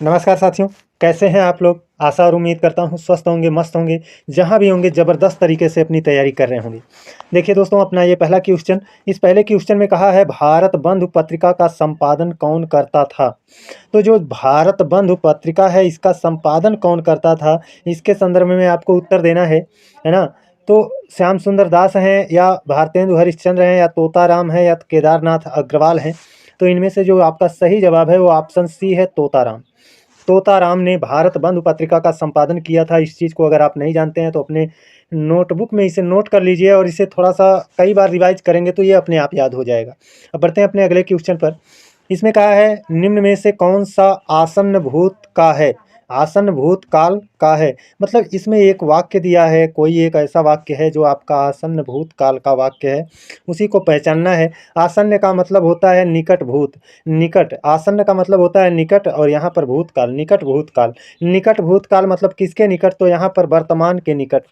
नमस्कार साथियों, कैसे हैं आप लोग? आशा और उम्मीद करता हूँ स्वस्थ होंगे, मस्त होंगे, जहाँ भी होंगे ज़बरदस्त तरीके से अपनी तैयारी कर रहे होंगे। देखिए दोस्तों, अपना ये पहला क्वेश्चन, इस पहले क्वेश्चन में कहा है भारत बंधु पत्रिका का संपादन कौन करता था? तो जो भारत बंधु पत्रिका है इसका संपादन कौन करता था, इसके संदर्भ में आपको उत्तर देना है ना? तो श्याम सुंदर दास हैं या भारतेंदु हरिश्चंद्र हैं या तोताराम है या केदारनाथ अग्रवाल हैं? तो इनमें से जो आपका सही जवाब है वो ऑप्शन सी है, तोताराम। तोताराम ने भारत बंधु पत्रिका का संपादन किया था। इस चीज़ को अगर आप नहीं जानते हैं तो अपने नोटबुक में इसे नोट कर लीजिए और इसे थोड़ा-सा कई बार रिवाइज़ करेंगे तो ये अपने आप याद हो जाएगा। अब बढ़ते हैं अपने अगले क्वेश्चन पर। इसमें कहा है निम्न में से कौन-सा आसन्न भूत का है? आसन्न भूतकाल का है। मतलब इसमें एक वाक्य दिया है, कोई एक ऐसा वाक्य है जो आपका आसन्न भूतकाल का वाक्य है, उसी को पहचानना है। आसन्न का मतलब होता है निकट भूत, निकट, आसन्न का मतलब होता है निकट और यहाँ पर भूतकाल, निकट भूतकाल। निकट भूतकाल मतलब किसके निकट? तो यहाँ पर वर्तमान के निकट,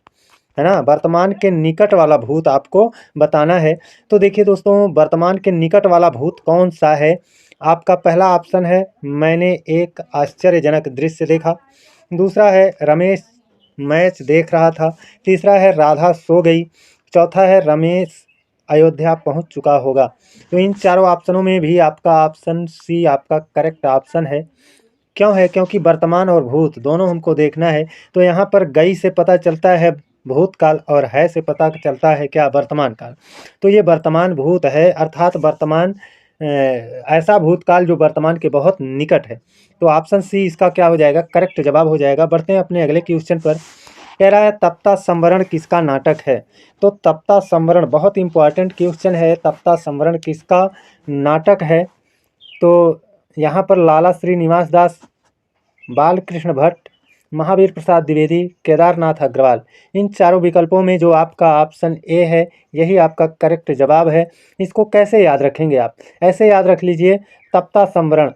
है ना? वर्तमान के निकट वाला भूत आपको बताना है। तो देखिए दोस्तों, वर्तमान के निकट वाला भूत कौन-सा है? आपका पहला ऑप्शन है मैंने एक आश्चर्यजनक दृश्य देखा। दूसरा है रमेश मैच देख रहा था। तीसरा है राधा सो गई। चौथा है रमेश अयोध्या पहुंच चुका होगा। तो इन चारों ऑप्शनों में भी आपका ऑप्शन सी आपका करेक्ट ऑप्शन है। क्यों है? क्योंकि वर्तमान और भूत दोनों हमको देखना है। तो यहाँ पर गई से पता चलता है भूतकाल और है से पता चलता है क्या? वर्तमान काल। तो ये वर्तमान भूत है, अर्थात वर्तमान ऐसा भूतकाल जो वर्तमान के बहुत निकट है। तो ऑप्शन सी इसका क्या हो जाएगा? करेक्ट जवाब हो जाएगा। बढ़ते हैं अपने अगले क्वेश्चन पर। कह रहा है तप्ता संवरण किसका नाटक है? तो तप्ता संवरण बहुत इंपॉर्टेंट क्वेश्चन है। तप्ता संवरण किसका नाटक है? तो यहाँ पर लाला श्रीनिवास दास, बालकृष्ण भट्ट, महावीर प्रसाद द्विवेदी, केदारनाथ अग्रवाल। इन चारों विकल्पों में जो आपका ऑप्शन ए है यही आपका करेक्ट जवाब है। इसको कैसे याद रखेंगे आप? ऐसे याद रख लीजिए, तप्ता संवरण,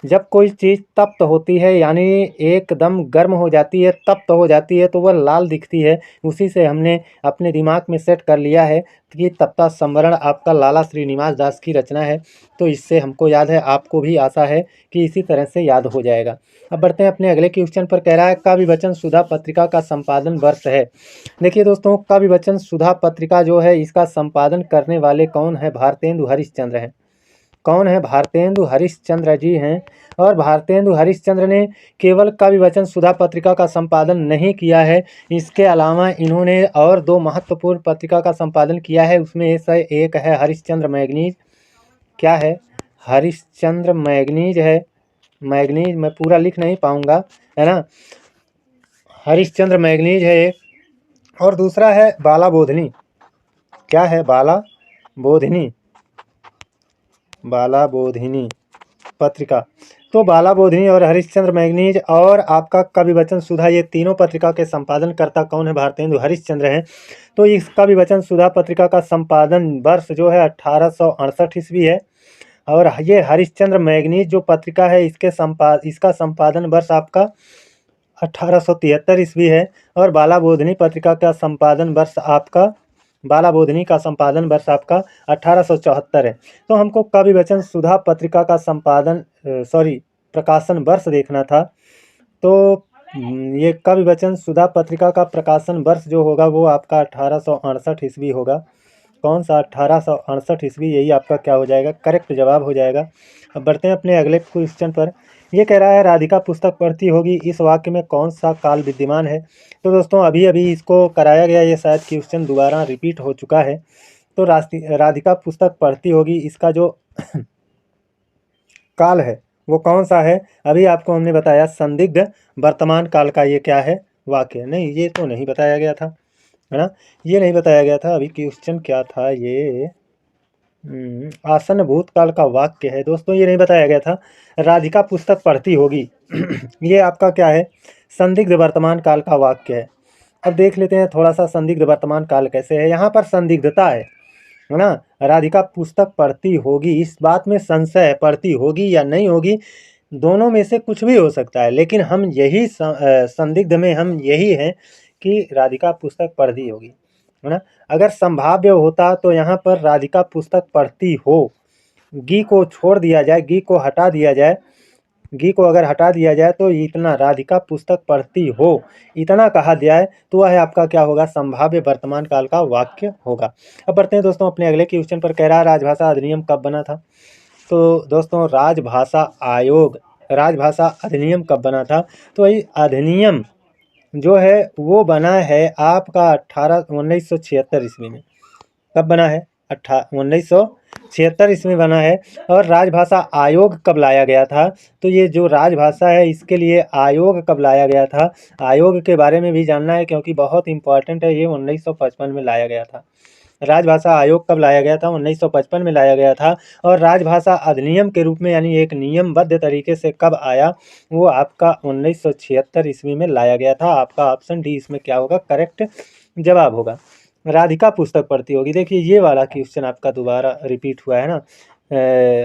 जब कोई चीज़ तप्त होती है यानी एकदम गर्म हो जाती है, तप्त हो जाती है तो वह लाल दिखती है। उसी से हमने अपने दिमाग में सेट कर लिया है कि तप्ता संवरण आपका लाला श्रीनिवास दास की रचना है। तो इससे हमको याद है, आपको भी आशा है कि इसी तरह से याद हो जाएगा। अब बढ़ते हैं अपने अगले क्वेश्चन पर। कह रहा है काव्य वचन सुधा पत्रिका का संपादन वर्ष है। देखिए दोस्तों, काव्य वचन सुधा पत्रिका जो है इसका संपादन करने वाले कौन है? भारतेंदु हरिश्चंद्र हैं। कौन है? भारतेंदु हरिश्चंद्र जी हैं। और भारतेंदु हरिश्चंद्र ने केवल काव्य वचन सुधा पत्रिका का संपादन नहीं किया है, इसके अलावा इन्होंने और दो महत्वपूर्ण पत्रिका का संपादन किया है। उसमें से एक है हरिश्चंद्र मैगनीज। क्या है? हरिश्चंद्र मैगनीज है। मैगनीज मैं पूरा लिख नहीं पाऊंगा, है ना? हरिश्चंद्र मैगनीज है एक, और दूसरा है बाला बोधनी। क्या है? बाला बोधिनी, बाला बोधिनी पत्रिका। तो बाला बोधिनी और हरिश्चंद्र मैगनीज और आपका कवि वचन सुधा, ये तीनों पत्रिका के संपादन कर्ता कौन है? भारतेंदु हरिश्चंद्र हैं। तो इस कवि वचन सुधा पत्रिका का संपादन वर्ष जो है 1868 ईस्वी है। और ये हरिश्चंद्र मैगनीज जो पत्रिका है इसका संपादन वर्ष आपका 1873 ईस्वी है। और बाला बोधिनी पत्रिका का संपादन वर्ष आपका, बाला बोधिनी का संपादन वर्ष आपका 1874 है। तो हमको काव्य वचन सुधा पत्रिका का संपादन प्रकाशन वर्ष देखना था। तो ये काव्य वचन सुधा पत्रिका का प्रकाशन वर्ष जो होगा वो आपका 1868 ईस्वी होगा। कौन सा? 1868 ईस्वी, यही आपका क्या हो जाएगा? करेक्ट जवाब हो जाएगा। अब बढ़ते हैं अपने अगले क्वेश्चन पर। ये कह रहा है राधिका पुस्तक पढ़ती होगी, इस वाक्य में कौन सा काल विद्यमान है? तो दोस्तों अभी अभी इसको कराया गया, ये शायद क्वेश्चन दोबारा रिपीट हो चुका है। तो राधिका पुस्तक पढ़ती होगी, इसका जो काल है वो कौन सा है? अभी आपको हमने बताया संदिग्ध वर्तमान काल का ये क्या है? वाक्य। नहीं, ये तो नहीं बताया गया था, है ना? ये नहीं बताया गया था। अभी क्वेश्चन क्या था ये? आसन्न भूतकाल का वाक्य है दोस्तों, ये नहीं बताया गया था। राधिका पुस्तक पढ़ती होगी ये आपका क्या है? संदिग्ध वर्तमान काल का वाक्य है। अब देख लेते हैं थोड़ा सा संदिग्ध वर्तमान काल कैसे है। यहाँ पर संदिग्धता है ना? राधिका पुस्तक पढ़ती होगी, इस बात में संशय है, पढ़ती होगी या नहीं होगी, दोनों में से कुछ भी हो सकता है। लेकिन हम यही संदिग्ध में हम यही हैं कि राधिका पुस्तक पढ़ती होगी, है ना? अगर संभाव्य होता तो यहाँ पर राधिका पुस्तक पढ़ती हो, गी को छोड़ दिया जाए, गी को हटा दिया जाए, गी को अगर हटा दिया जाए तो इतना, राधिका पुस्तक पढ़ती हो, इतना कहा जाए तो वह आपका क्या होगा, संभाव्य वर्तमान काल का वाक्य होगा। अब बढ़ते हैं दोस्तों अपने अगले क्वेश्चन पर। कह रहा है राजभाषा अधिनियम कब बना था। तो दोस्तों राजभाषा अधिनियम कब बना था, तो वही अधिनियम जो है वो बना है आपका 1976 ईस्वी में। कब बना है, 1976 ईस्वी बना है। और राजभाषा आयोग कब लाया गया था, तो ये जो राजभाषा है इसके लिए आयोग कब लाया गया था, आयोग के बारे में भी जानना है क्योंकि बहुत इंपॉर्टेंट है। ये 1955 में लाया गया था। राजभाषा आयोग कब लाया गया था, 1955 में लाया गया था। और राजभाषा अधिनियम के रूप में यानी एक नियमबद्ध तरीके से कब आया, वो आपका 1976 ईस्वी में लाया गया था। आपका ऑप्शन डी इसमें क्या होगा, करेक्ट जवाब होगा। राधिका पुस्तक पढ़ती होगी, देखिए ये वाला क्वेश्चन आपका दोबारा रिपीट हुआ है ना।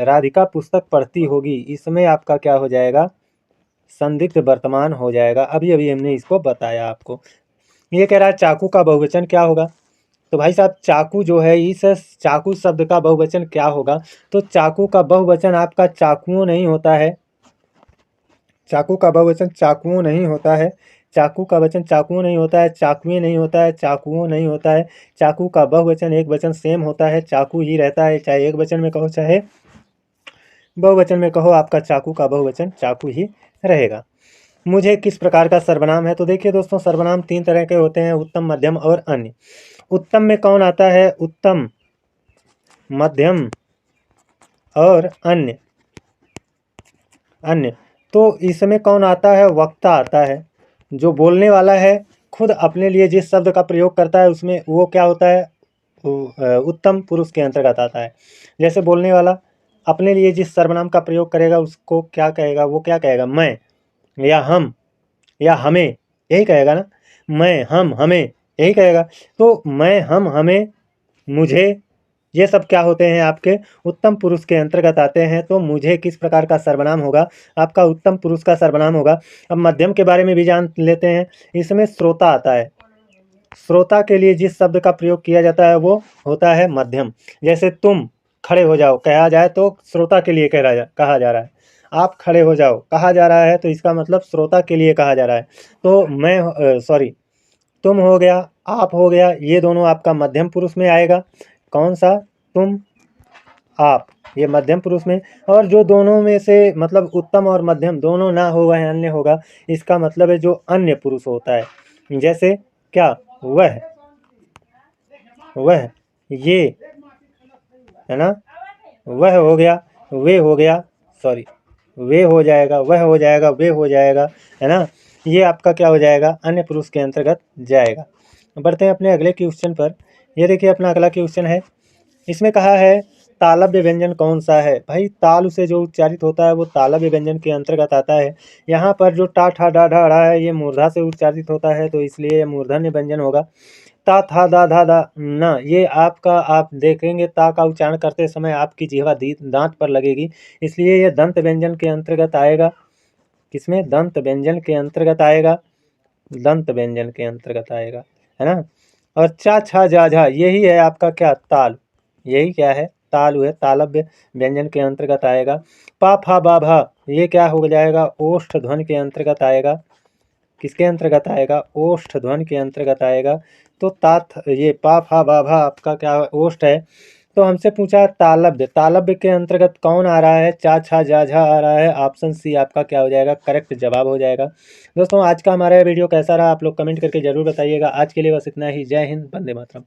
राधिका पुस्तक पढ़ती होगी, इसमें आपका क्या हो जाएगा, संदिग्ध वर्तमान हो जाएगा। अभी अभी हमने इसको बताया आपको। ये कह रहा है चाकू का बहुवचन क्या होगा, तो भाई साहब चाकू जो है, इस चाकू शब्द का बहुवचन क्या होगा, तो चाकू का बहुवचन आपका चाकुओं नहीं होता है। चाकू का बहुवचन चाकुओं नहीं होता है। चाकू का वचन चाकुओं नहीं होता है, चाकुएं नहीं होता है, चाकुओं नहीं होता है। चाकू का बहुवचन एक वचन सेम होता है, चाकू ही रहता है, चाहे एक वचन में कहो चाहे बहुवचन में कहो, आपका चाकू का बहुवचन चाकू ही रहेगा। मुझे किस प्रकार का सर्वनाम है, तो देखिए दोस्तों सर्वनाम 3 तरह के होते हैं, उत्तम, मध्यम और अन्य। उत्तम में कौन आता है, उत्तम, मध्यम और अन्य। अन्य तो इसमें कौन आता है, वक्ता आता है। जो बोलने वाला है खुद अपने लिए जिस शब्द का प्रयोग करता है उसमें वो क्या होता है, उत्तम पुरुष के अंतर्गत आता है। जैसे बोलने वाला अपने लिए जिस सर्वनाम का प्रयोग करेगा उसको क्या कहेगा, वो क्या कहेगा, मैं या हम या हमें, यही कहेगा ना, मैं, हम, हमें, यही कहेगा। तो मैं, हम, हमें, मुझे, ये सब क्या होते हैं, आपके उत्तम पुरुष के अंतर्गत आते हैं। तो मुझे किस प्रकार का सर्वनाम होगा, आपका उत्तम पुरुष का सर्वनाम होगा। अब मध्यम के बारे में भी जान लेते हैं। इसमें श्रोता आता है। श्रोता के लिए जिस शब्द का प्रयोग किया जाता है वो होता है मध्यम। जैसे तुम खड़े हो जाओ कहा जाए तो श्रोता के लिए कहा जा रहा है। आप खड़े हो जाओ कहा जा रहा है तो इसका मतलब श्रोता के लिए कहा जा रहा है। तो तुम हो गया, आप हो गया, ये दोनों आपका मध्यम पुरुष में आएगा। कौन सा, तुम, आप, ये मध्यम पुरुष में। और जो दोनों में से मतलब उत्तम और मध्यम दोनों ना होगा या अन्य होगा, इसका मतलब है जो अन्य पुरुष होता है। जैसे क्या, वह, ये, है ना, वह हो गया, वे हो गया, सॉरी, वे हो जाएगा, वह हो जाएगा, वे हो जाएगा, है ना। ये आपका क्या हो जाएगा, अन्य पुरुष के अंतर्गत जाएगा। बढ़ते हैं अपने अगले क्वेश्चन पर। ये देखिए अपना अगला क्वेश्चन है। इसमें कहा है तालव्य व्यंजन कौन सा है। भाई तालु से जो उच्चारित होता है वो तालव्य व्यंजन के अंतर्गत आता है। यहाँ पर जो टा ठा डा ढा ढ़ा है ये मूर्धा से उच्चारित होता है, तो इसलिए ये मूर्धन्य व्यंजन होगा। ता था दा धा दा ना, ये आपका, आप देखेंगे ता का उच्चारण करते समय आपकी जिह्वा दांत पर लगेगी, इसलिए ये दंत व्यंजन के अंतर्गत आएगा। किसमें, दंत व्यंजन के अंतर्गत आएगा, दंत व्यंजन के अंतर्गत आएगा, है ना। और चा छा जा झा यही है आपका क्या, ताल, यही क्या है, तालु है, तालव्य व्यंजन के अंतर्गत आएगा। पा फा बा भा ये क्या हो जाएगा, ओष्ठ ध्वनि के अंतर्गत आएगा। किसके अंतर्गत आएगा, ओष्ठ ध्वनि के अंतर्गत आएगा। तो ये पा फा बा भा आपका क्या ओष्ठ है। तो हमसे पूछा तालव्य, तालव्य के अंतर्गत कौन आ रहा है, चा छा जा झा आ रहा है। ऑप्शन सी आपका क्या हो जाएगा, करेक्ट जवाब हो जाएगा। दोस्तों आज का हमारा वीडियो कैसा रहा आप लोग कमेंट करके जरूर बताइएगा। आज के लिए बस इतना ही। जय हिंद, वंदे मातरम।